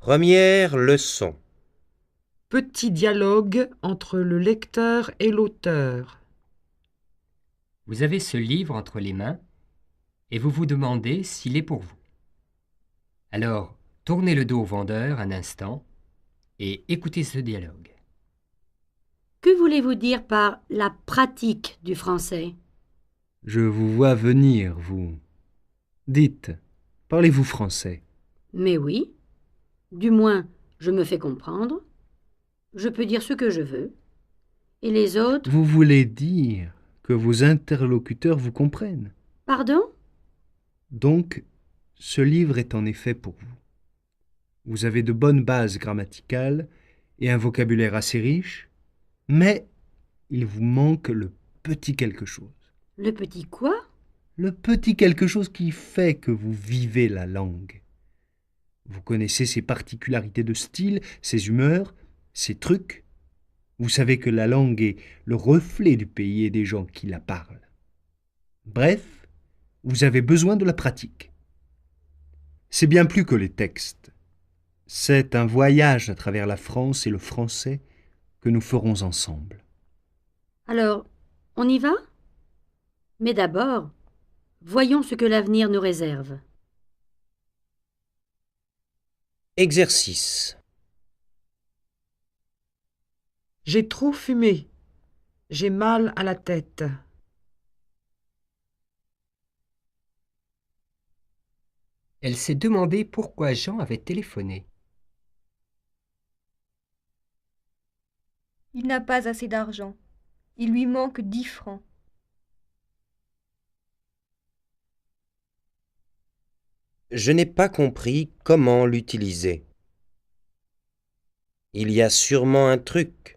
Première leçon. Petit dialogue entre le lecteur et l'auteur. Vous avez ce livre entre les mains et vous vous demandez s'il est pour vous. Alors, tournez le dos au vendeur un instant et écoutez ce dialogue. Que voulez-vous dire par la pratique du français? Je vous vois venir, vous. Dites, parlez-vous français? Mais oui, du moins, je me fais comprendre. Je peux dire ce que je veux. Et les autres? Vous voulez dire que vos interlocuteurs vous comprennent? Pardon? Donc, ce livre est en effet pour vous. Vous avez de bonnes bases grammaticales et un vocabulaire assez riche, mais il vous manque le petit quelque chose. Le petit quoi? Le petit quelque chose qui fait que vous vivez la langue. Vous connaissez ses particularités de style, ses humeurs, ses trucs. Vous savez que la langue est le reflet du pays et des gens qui la parlent. Bref, vous avez besoin de la pratique. C'est bien plus que les textes. C'est un voyage à travers la France et le français que nous ferons ensemble. Alors, on y va? Mais d'abord, voyons ce que l'avenir nous réserve. Exercice. J'ai trop fumé. J'ai mal à la tête. Elle s'est demandé pourquoi Jean avait téléphoné. Il n'a pas assez d'argent. Il lui manque 10 francs. Je n'ai pas compris comment l'utiliser. Il y a sûrement un truc.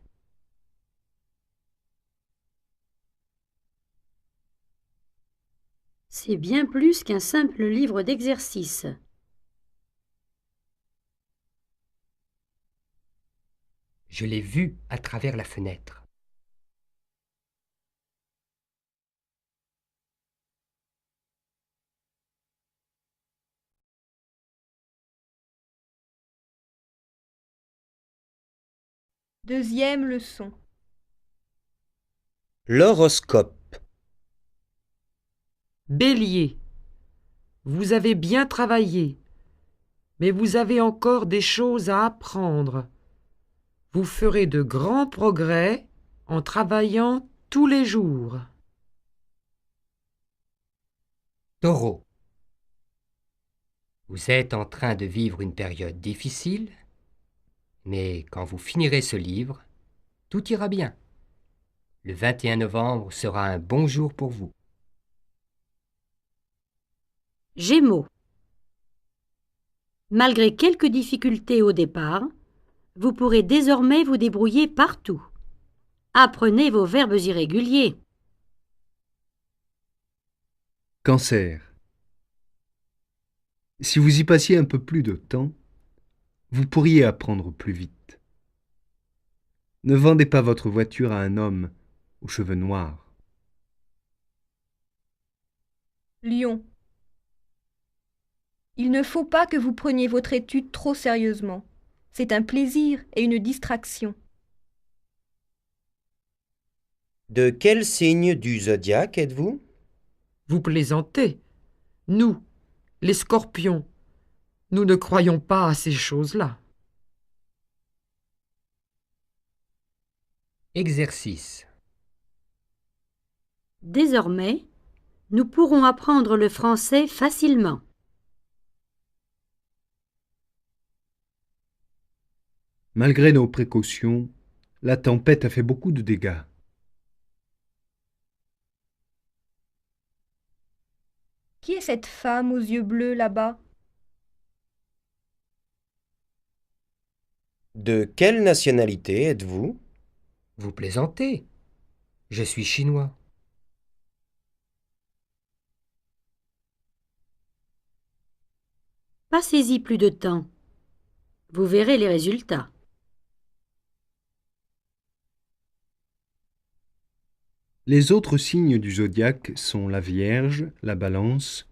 C'est bien plus qu'un simple livre d'exercices. Je l'ai vu à travers la fenêtre. Deuxième leçon. L'horoscope. Bélier. Vous avez bien travaillé, mais vous avez encore des choses à apprendre. Vous ferez de grands progrès en travaillant tous les jours. Taureau. Vous êtes en train de vivre une période difficile, mais quand vous finirez ce livre, tout ira bien. Le 21 novembre sera un bon jour pour vous. Gémeaux. Malgré quelques difficultés au départ, vous pourrez désormais vous débrouiller partout. Apprenez vos verbes irréguliers. Cancer. Si vous y passiez un peu plus de temps, vous pourriez apprendre plus vite. Ne vendez pas votre voiture à un homme aux cheveux noirs. Lion. Il ne faut pas que vous preniez votre étude trop sérieusement. C'est un plaisir et une distraction. De quel signe du zodiaque êtes-vous? Vous plaisantez. Nous, les scorpions, nous ne croyons pas à ces choses-là. Exercice. Désormais, nous pourrons apprendre le français facilement. Malgré nos précautions, la tempête a fait beaucoup de dégâts. Qui est cette femme aux yeux bleus là-bas? De quelle nationalité êtes-vous? Vous plaisantez. Je suis chinois. Passez-y plus de temps. Vous verrez les résultats. Les autres signes du zodiaque sont la Vierge, la Balance,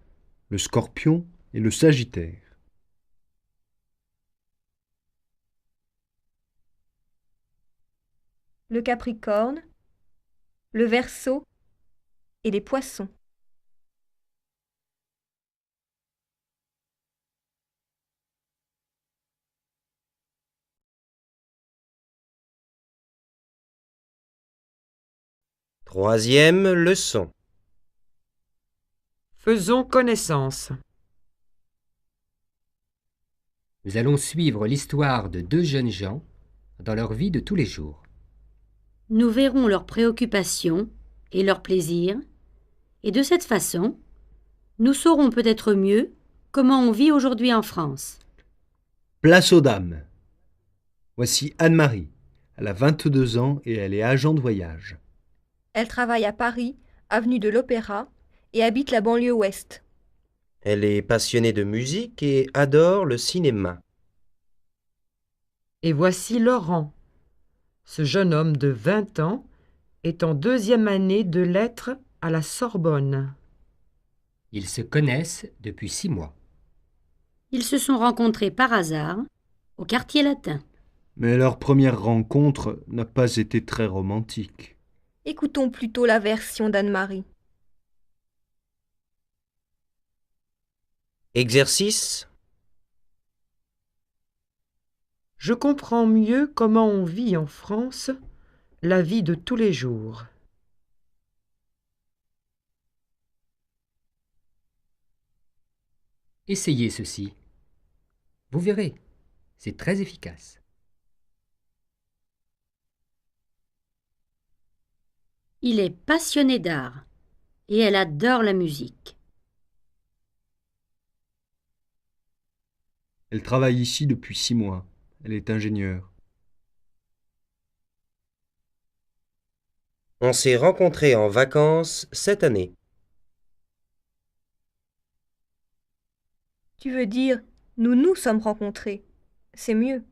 le Scorpion et le Sagittaire. le Capricorne, le Verseau et les Poissons. Troisième leçon. Faisons connaissance. Nous allons suivre l'histoire de deux jeunes gens dans leur vie de tous les jours. Nous verrons leurs préoccupations et leurs plaisirs, et de cette façon, nous saurons peut-être mieux comment on vit aujourd'hui en France. Place aux dames. Voici Anne-Marie. Elle a 22 ans et elle est agent de voyage. Elle travaille à Paris, avenue de l'Opéra, et habite la banlieue ouest. Elle est passionnée de musique et adore le cinéma. Et voici Laurent. Ce jeune homme de 20 ans est en 2e année de lettres à la Sorbonne. Ils se connaissent depuis 6 mois. Ils se sont rencontrés par hasard au quartier latin. Mais leur première rencontre n'a pas été très romantique. Écoutons plutôt la version d'Anne-Marie. Exercice. Je comprends mieux comment on vit en France la vie de tous les jours. Essayez ceci. Vous verrez, c'est très efficace. Il est passionné d'art et elle adore la musique. Elle travaille ici depuis 6 mois. Elle est ingénieure. On s'est rencontrés en vacances cette année. Tu veux dire, nous nous sommes rencontrés. C'est mieux.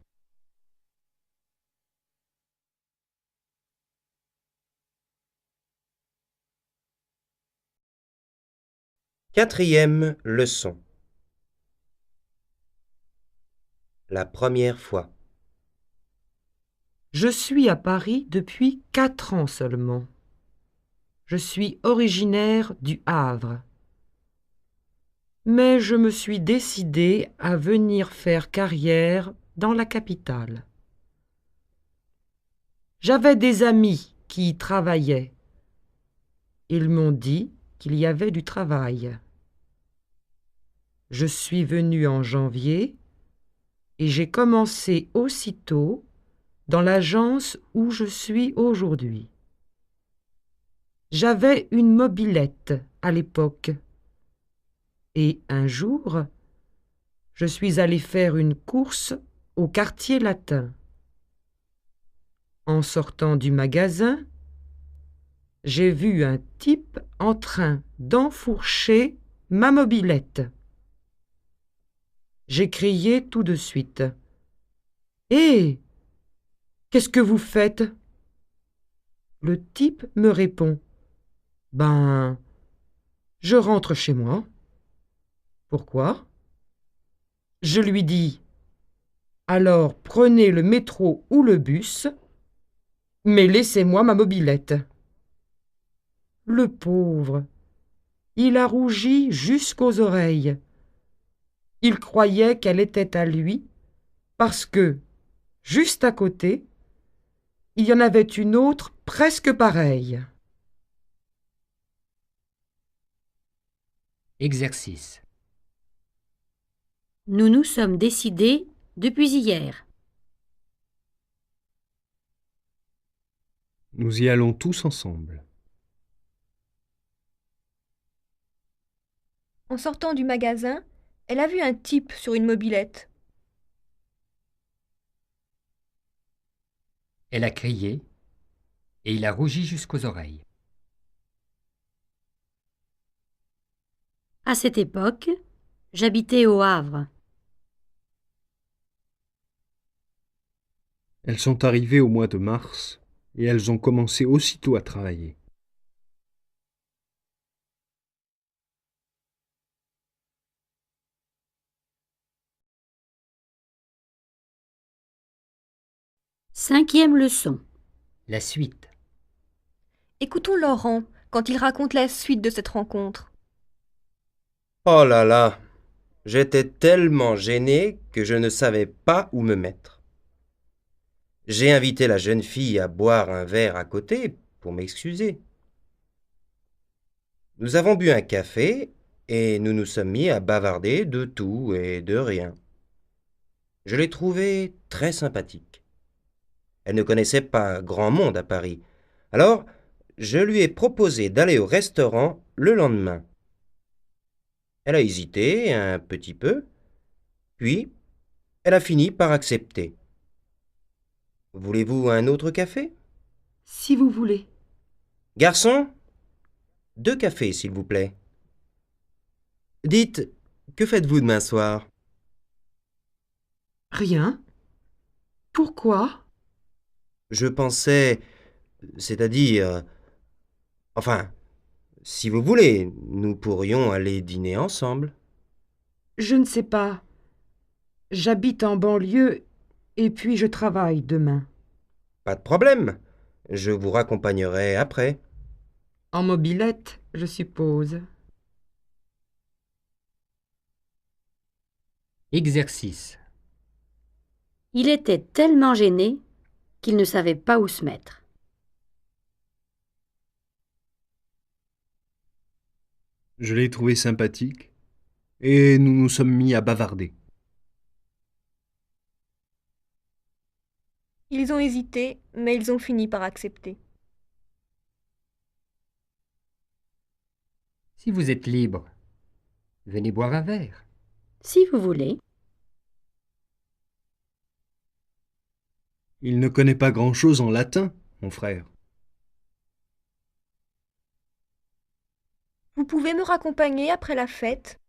Quatrième leçon. La première fois. Je suis à Paris depuis 4 ans seulement. Je suis originaire du Havre. Mais je me suis décidée à venir faire carrière dans la capitale. J'avais des amis qui y travaillaient. Ils m'ont dit qu'il y avait du travail. Je suis venue en janvier et j'ai commencé aussitôt dans l'agence où je suis aujourd'hui. J'avais une mobilette à l'époque. Et un jour, je suis allée faire une course au quartier latin. En sortant du magasin, j'ai vu un type en train d'enfourcher ma mobilette. J'ai crié tout de suite. « Hé! Qu'est-ce que vous faites ?» Le type me répond. « Ben, je rentre chez moi. » Pourquoi ? Je lui dis « Alors prenez le métro ou le bus, mais laissez-moi ma mobilette. » Le pauvre, il a rougi jusqu'aux oreilles. Il croyait qu'elle était à lui parce que, juste à côté, il y en avait une autre presque pareille. Exercice. Nous nous sommes décidés depuis hier. Nous y allons tous ensemble. En sortant du magasin, elle a vu un type sur une mobilette. Elle a crié et il a rougi jusqu'aux oreilles. À cette époque, j'habitais au Havre. Elles sont arrivées au mois de mars et elles ont commencé aussitôt à travailler. Cinquième leçon. La suite. Écoutons Laurent quand il raconte la suite de cette rencontre. Oh là là, j'étais tellement gêné que je ne savais pas où me mettre. J'ai invité la jeune fille à boire un verre à côté pour m'excuser. Nous avons bu un café et nous nous sommes mis à bavarder de tout et de rien. Je l'ai trouvée très sympathique. Elle ne connaissait pas grand monde à Paris. Alors, je lui ai proposé d'aller au restaurant le lendemain. Elle a hésité un petit peu, puis elle a fini par accepter. Voulez-vous un autre café? Si vous voulez. Garçon, 2 cafés, s'il vous plaît. Dites, que faites-vous demain soir? Rien. Pourquoi? Je pensais, c'est-à-dire, enfin, si vous voulez, nous pourrions aller dîner ensemble. Je ne sais pas. J'habite en banlieue et puis je travaille demain. Pas de problème, je vous raccompagnerai après. En mobilette, je suppose. Exercice. Il était tellement gêné qu'il ne savait pas où se mettre. Je l'ai trouvé sympathique et nous nous sommes mis à bavarder. Ils ont hésité, mais ils ont fini par accepter. Si vous êtes libre, venez boire un verre. Si vous voulez. Il ne connaît pas grand-chose en latin, mon frère. Vous pouvez me raccompagner après la fête?